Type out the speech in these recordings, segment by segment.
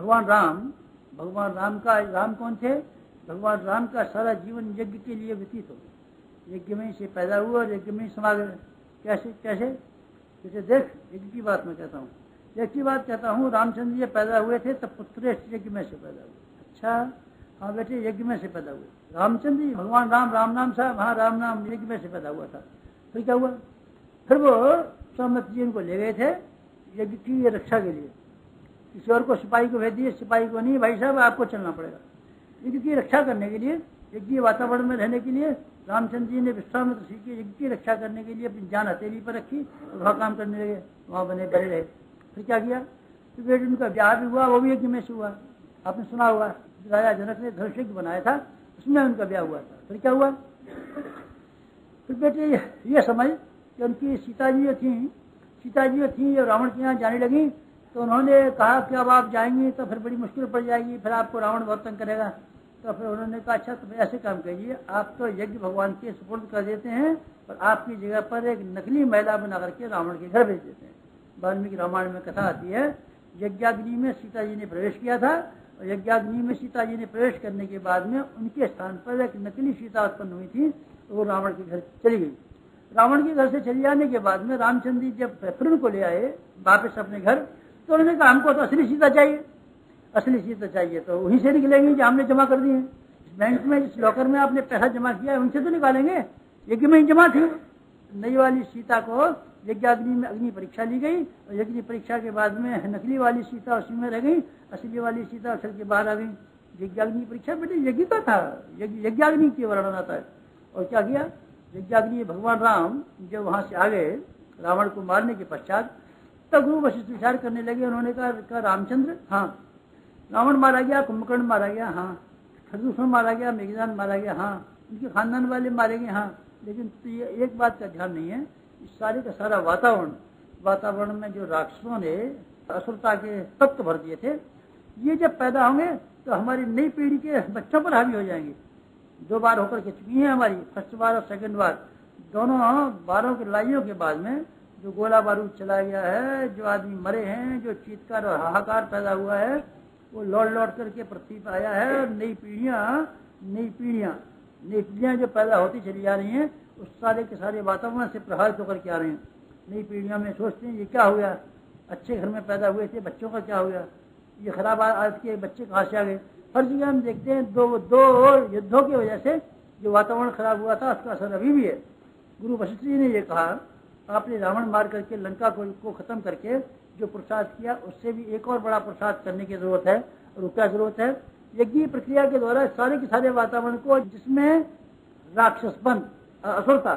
भगवान राम का, राम कौन थे? भगवान राम का सारा जीवन यज्ञ के लिए व्यतीत हो गया। यज्ञ में से पैदा हुआ और यज्ञ में समा गए। कैसे कैसे? जैसे देख, यज्ञ की बात मैं कहता हूँ, यज्ञ की बात कहता हूँ। रामचंद्र जी पैदा हुए थे तब पुत्रेष्ठ यज्ञ में से पैदा हुए। अच्छा, हाँ बेटे, यज्ञ में से पैदा हुए रामचंद्र जी। भगवान राम नाम साहब, हाँ राम नाम यज्ञ में से पैदा हुआ था। फिर क्या हुआ? फिर वो विश्वामित्र जी उनको ले गए थे यज्ञ की रक्षा के लिए। किसी और को, सिपाही को भेज दिए, सिपाही को नहीं, भाई साहब आपको चलना पड़ेगा। यज्ञ की रक्षा करने के लिए, यज्ञ वातावरण में रहने के लिए रामचंद्र जी ने विश्वामित्र जी की यज्ञ की रक्षा करने के लिए अपनी जान हथेली पर रखी और वहाँ काम करने लगे, वहाँ बने रहे। फिर क्या किया? तो बेटे उनका ब्याह भी हुआ, वो भी यज्ञ में से हुआ। आपने सुना होगा, राजा जनक ने धनुष यज्ञ बनाया था, उसमें उनका ब्याह हुआ था। फिर क्या हुआ? फिर बेटे ये समझ कि उनकी सीता जी थी और रावण के यहाँ जाने लगी, तो उन्होंने कहा कि अब आप जाएंगी तो फिर बड़ी मुश्किल पड़ जाएगी, फिर आपको रावण बहुत तंग करेगा। तो फिर उन्होंने कहा अच्छा तो ऐसे काम करिए, आप तो यज्ञ भगवान के सुपुर्द कर देते हैं और आपकी जगह पर एक नकली महिला बना करके रावण के घर भेज देते हैं। वाल्मीकि रामायण में कथा आती है, यज्ञाग्नि में सीता जी ने प्रवेश किया था और यज्ञाग्नि में सीता जी ने प्रवेश करने के बाद में उनके स्थान पर एक नकली सीता उत्पन्न हुई थी, तो वो रावण के घर चली गई। रावण के घर से चले जाने के बाद में रामचंद्र जी जब फिर उनको ले आए वापस अपने घर, तो उन्होंने कहा हमको तो असली सीता चाहिए, असली सीता चाहिए, तो वहीं से निकलेंगे जो हमने जमा कर दी है। इस बैंक में, जिस लॉकर में आपने पैसा जमा किया है, उनसे तो निकालेंगे, यज्ञ में ही जमा थी। नई वाली सीता को यज्ञाग्नि में अग्नि परीक्षा ली गई और यज्ञ परीक्षा के बाद में नकली वाली सीता उसी में रह गई, असली वाली सीता उछल के बाहर आ गई। यज्ञाग्नि परीक्षा बेटे यज्ञ का था, यज्ञाग्नि की वर्णन आता है। और क्या किया? यज्ञाग्नि भगवान राम जब वहां से आ गए रावण को मारने के पश्चात, तब गुरु वशिष्ठ विचार करने लगे। उन्होंने कहा रामचंद्र, हाँ रावण मारा गया, कुंभकर्ण मारा गया, हाँ खरदूषण मारा गया, मेघनाद मारा गया, हाँ उनके खानदान वाले मारे गए, हाँ, लेकिन तो ये एक बात का ध्यान नहीं है, इस सारे का सारा वातावरण में जो राक्षसों ने असुरता के तत्व भर दिए थे, ये जब पैदा होंगे तो हमारी नई पीढ़ी के बच्चों पर हावी हो जाएंगे। 2 बार होकर के चुकी है हमारी, फर्स्ट बार और सेकंड बार, दोनों बारों की लड़ाइयों के बाद में जो गोला बारूद चला गया है, जो आदमी मरे हैं, जो चीत्कार और हाहाकार पैदा हुआ है, वो लौट करके पृथ्वी पर आया है। और नई पीढ़ियां जो पैदा होती चली जा रही हैं, उस सारे के सारे वातावरण से प्रभावित होकर के आ रहे हैं। नई पीढ़ियों में सोचते हैं ये क्या हो गया, अच्छे घर में पैदा हुए थे, बच्चों का क्या हो गया, ये खराब आज के बच्चे कहाँ से आ गए। हर जगह हम देखते हैं दो युद्धों की वजह से जो वातावरण खराब हुआ था, उसका असर अभी भी है। गुरु वशिष्ठ जी ने ये कहा, आपने रावण मार करके लंका को खत्म करके जो पुरुषार्थ किया, उससे भी एक और बड़ा पुरुषार्थ करने की जरूरत है। और क्या जरूरत है? यज्ञ प्रक्रिया के द्वारा सारे के सारे वातावरण को, जिसमें राक्षसपन, असुरता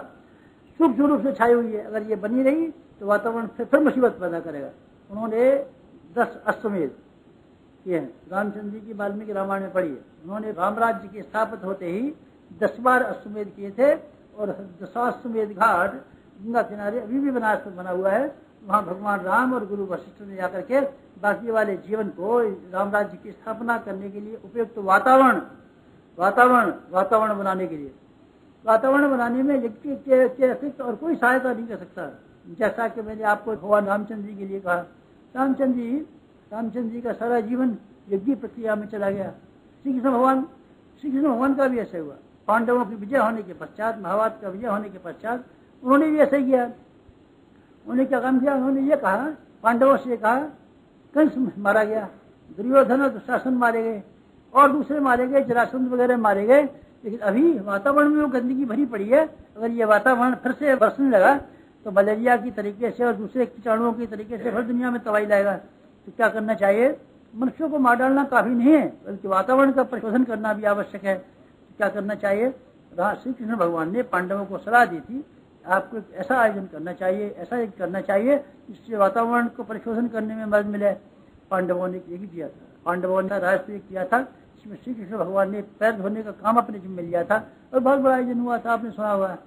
सूक्ष्म रूप से छाई हुई है, अगर ये बनी रही तो वातावरण फिर मुसीबत पैदा करेगा। उन्होंने 10 अश्वमेध किए हैं, रामचंद्र जी की वाल्मीकि रामायण में पढ़ी है। उन्होंने राम राज्य के स्थापित होते ही 10 बार अश्वमेध किए थे और 10 अश्वमेध घाट गंगा किनारे अभी भी बनारस में बना हुआ है। वहाँ भगवान राम और गुरु वशिष्ठ ने जाकर के बाकी वाले जीवन को राम राज्य की स्थापना करने के लिए उपयुक्त वातावरण बनाने के लिए, वातावरण बनाने में यज्ञ के अतिरिक्त और कोई सहायता नहीं कर सकता। जैसा कि मैंने आपको भगवान रामचंद्र जी के लिए कहा, रामचंद्र जी का सारा जीवन यज्ञ प्रक्रिया में चला गया। श्री कृष्ण भगवान का भी ऐसा हुआ। पांडवों की विजय होने के पश्चात, महाभारत का विजय होने के पश्चात उन्होंने भी ऐसा ही किया। उन्होंने क्या काम किया? उन्होंने ये कहा, पांडवों से कहा, कंस मारा गया, दुर्योधन और दुशासन मारे गए और दूसरे मारे गए, जरासंध वगैरह मारे गए, लेकिन अभी वातावरण में वो गंदगी भरी पड़ी है। अगर ये वातावरण फिर से बरसने लगा तो मलेरिया की तरीके से और दूसरे कीटाणुओं की तरीके से हर दुनिया में तबाही लाएगा। तो क्या करना चाहिए? मनुष्यों को मार डालना काफी नहीं है, बल्कि वातावरण का परिशोधन करना भी आवश्यक है। तो क्या करना चाहिए? श्री कृष्ण भगवान ने पांडवों को सलाह दी थी, आपको ऐसा आयोजन करना चाहिए, ऐसा एक करना चाहिए जिससे वातावरण को परिशोधन करने में मदद मिले। पांडवों ने यही किया था। पांडवों ने राष्ट्र किया था, इसमें श्री कृष्ण भगवान ने पैर धोने का काम अपने जिम्मे लिया था और बहुत बड़ा आयोजन हुआ था, आपने सुना हुआ।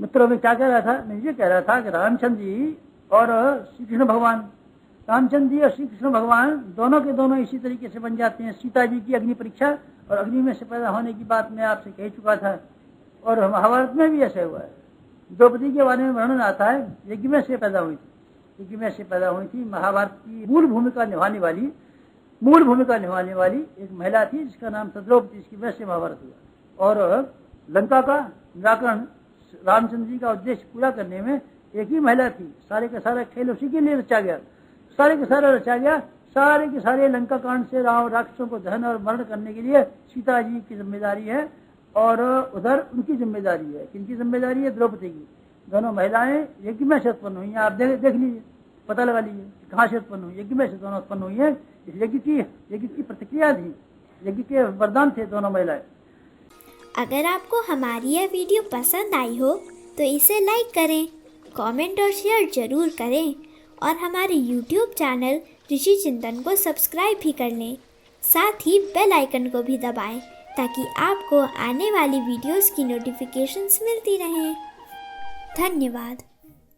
मित्रों में क्या कह रहा था? मैं ये कह रहा था कि रामचंद्र जी और श्री कृष्ण भगवान, रामचंद्र जी और श्री कृष्ण भगवान दोनों के दोनों इसी तरीके से बन जाते हैं। सीता जी की अग्नि परीक्षा और अग्नि में से पैदा होने की बात मैं आपसे कह चुका था, और महाभारत में भी ऐसा हुआ है। द्रौपदी के बारे में वर्णन आता है, यज्ञ में से पैदा हुई थी, महाभारत की मूल भूमिका निभाने वाली मूल भूमिका निभाने वाली एक महिला थी जिसका नाम था द्रौपदी, जिसकी वजह से महाभारत हुआ। और लंका का निराकरण रामचंद्र जी का उद्देश्य पूरा करने में एक ही महिला थी। सारे का सारा खेल उसी के लिए रचा गया, सारे के सारा रचा गया। सारे के सारे लंका कांड से राक्षसों को दहन और मरण करने के लिए सीता जी की जिम्मेदारी है और उधर उनकी जिम्मेदारी है। किनकी जिम्मेदारी है? द्रौपदी की। दोनों महिलाएं यज्ञ में से उत्पन्न हुई हैं। आप देख लीजिए, पता लगा लीजिए कहाँ से उत्पन्न हुई। यज्ञ में से दोनों उत्पन्न हुई है। इस यज्ञ की प्रतिक्रिया थी, यज्ञ के वरदान थे दोनों महिलाएं। अगर आपको हमारी यह वीडियो पसंद आई हो तो इसे लाइक करें, कमेंट और शेयर जरूर करें और हमारे YouTube चैनल ऋषि चिंतन को सब्सक्राइब भी कर लें। साथ ही बेल आइकन को भी दबाएं ताकि आपको आने वाली वीडियोस की नोटिफिकेशंस मिलती रहें। धन्यवाद।